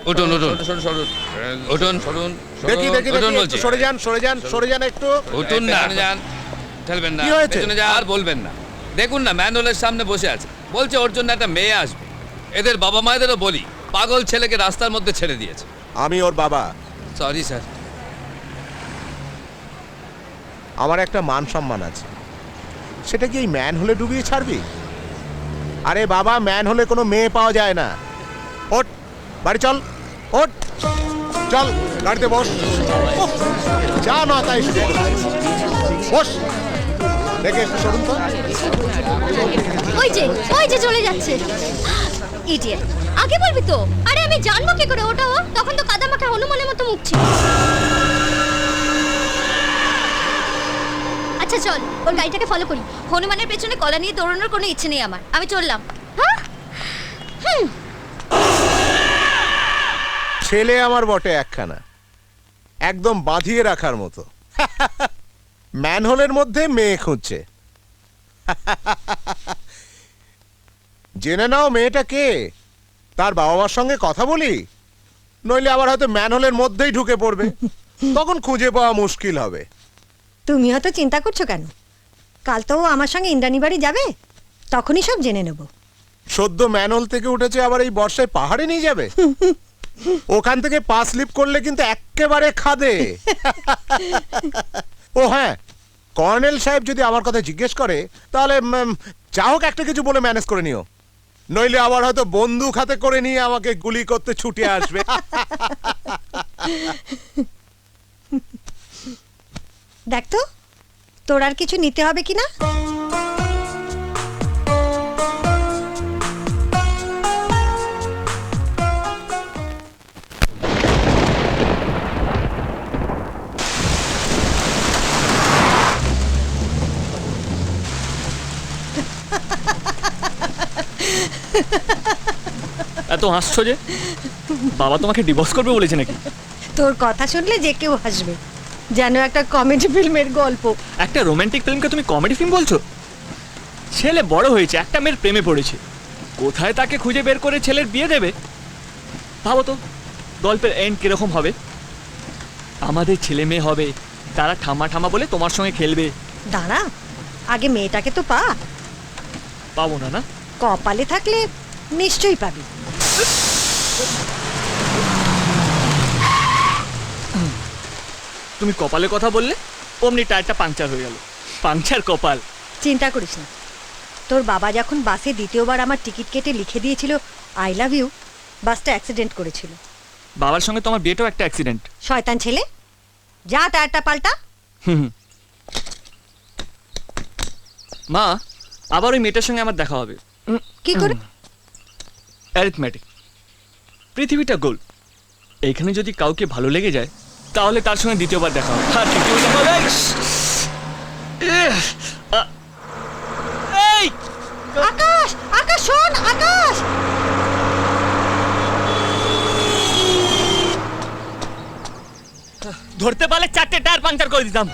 উঠুন উঠুন সরুন সরুন উঠুন সরুন দেখি দেখি উঠুন দেখি, বলছি একটু সরে যান সরে যান সরে যান একটু। উঠুন না যান ঠেলবেন না কি হয়েছে? পেছনে যান আর বলবেন না দেখুন না ম্যানহোলের সামনে বসে আছে বলছে ওর জন্য একটা মেয়ে আসবে এদের বাবা মায়েদেরও বলি পাগল ছেলেকে রাস্তার মধ্যে ছেড়ে দিয়েছে আমি ওর বাবা, সরি স্যার আমার একটা মান সম্মান আছে, সেটা কি এই ম্যান হলে ডুবিয়ে ছাড়বি? আরে বাবা, ম্যান হলে কোনো মেয়ে পাওয়া যায় না। ওঠ, বাড়ি চল, ওঠ, চল গাড়িতে বস। উফ, যা না তাই শুধু। বস, দেখে একটু সরুন তো। ওই যে চলে যাচ্ছে। ইডিয়েট, আগে বলবি তো। আরে আমি জানবো কি করে ওটা ও? তখন তো কাদা মাখা হনুমানের মতো মুখ ছিল। আচ্ছা চল, ওর গাড়িটাকে ফলো করি। হনুমানের পেছনে কলা নিয়ে দৌড়ানোর কোনো ইচ্ছে নেই আমার। আমি চললাম। হ্যাঁ, ছেলে আমার বটে একখানা, একদম বাঁধিয়ে রাখার মতো। ম্যানহোলের মধ্যে মেয়ে খুঁজছে। জেনে নাও মেয়েটা কে, তার বাবা মার সঙ্গে কথা বলি, নইলে আবার হয়তো ম্যানহোলের মধ্যেই ঢুকে পড়বে, তখন খুঁজে পাওয়া মুশকিল হবে। তুমি অত চিন্তা করছো কেন? কাল তো ও আমার সঙ্গে ইন্দ্রাণী বাড়ি যাবে, তখনই সব জেনে নেব। সদ্য ম্যানহোল থেকে উঠেছে, আবার এই বর্ষায় পাহাড়ে নিয়ে যাবে? ওখান থেকে পা স্লিপ করলে কিন্তু এক্কেবারে খাদে। ও হ্যাঁ, কর্নেল সাহেব যদি আমার কথা জিজ্ঞেস করে, তাহলে যা হোক একটা কিছু বলে ম্যানেজ করে নিও, নইলে আবার হয়তো বন্দুক হাতে করে নিয়ে আমাকে গুলি করতে ছুটে আসবে। দেখ তো, তোর আর কিছু নিতে হবে কিনা। এত হাসছো যে? বাবা তোমাকে ডিভোর্স করবে বলেছে নাকি? তোর কথা শুনলে যে কেউ হাসবে, যেন একটা কমেডি ফিল্মের গল্প। একটা রোমান্টিক ফিল্মকে তুমি কমেডি ফিল্ম বলছো? ছেলে বড় হয়েছে, একটা মেয়ের প্রেমে পড়েছে, কোথায় তাকে খুঁজে বের করে ছেলের বিয়ে দেবে? ভাবো তো গল্পের এন্ড কিরকম হবে। আমাদের ছেলে মেয়ে হবে, তারা ঠামা ঠামা বলে তোমার সঙ্গে খেলবে। দাঁড়া, আগে মেয়েটাকে তো পা। পাবো না? না, কপালে থাকলে নিশ্চয়ই পাবি। তুমি কপালের কথা বললে অমনি টায়ারটা পাংচার হয়ে গেল। পাংচার কপাল। চিন্তা করিস না, তোর বাবা যখন বাসে দ্বিতীয়বার আমার টিকিট কেটে লিখে দিয়েছিল আই লাভ ইউ, বাসটা অ্যাক্সিডেন্ট করেছিল। বাবার সঙ্গে তোমার বিয়েটাও একটা অ্যাক্সিডেন্ট। শয়তান ছেলে, যা টায়ারটা পাল্টা। মা, আবার ওই মেয়েটার সঙ্গে আমার দেখা হবে। কি করে? অ্যারিথমেটিক। পৃথিবীটা গোল, এইখানে যদি কাউকে ভালো লেগে যায় তাহলে তার সঙ্গে দ্বিতীয়বার দেখা হবে। আর তৃতীয়বার বলে, এই আকাশ, আকাশ শোন, আকাশ। ধরতে পারলে 4টে টায়ার পাংচার করে দিতাম।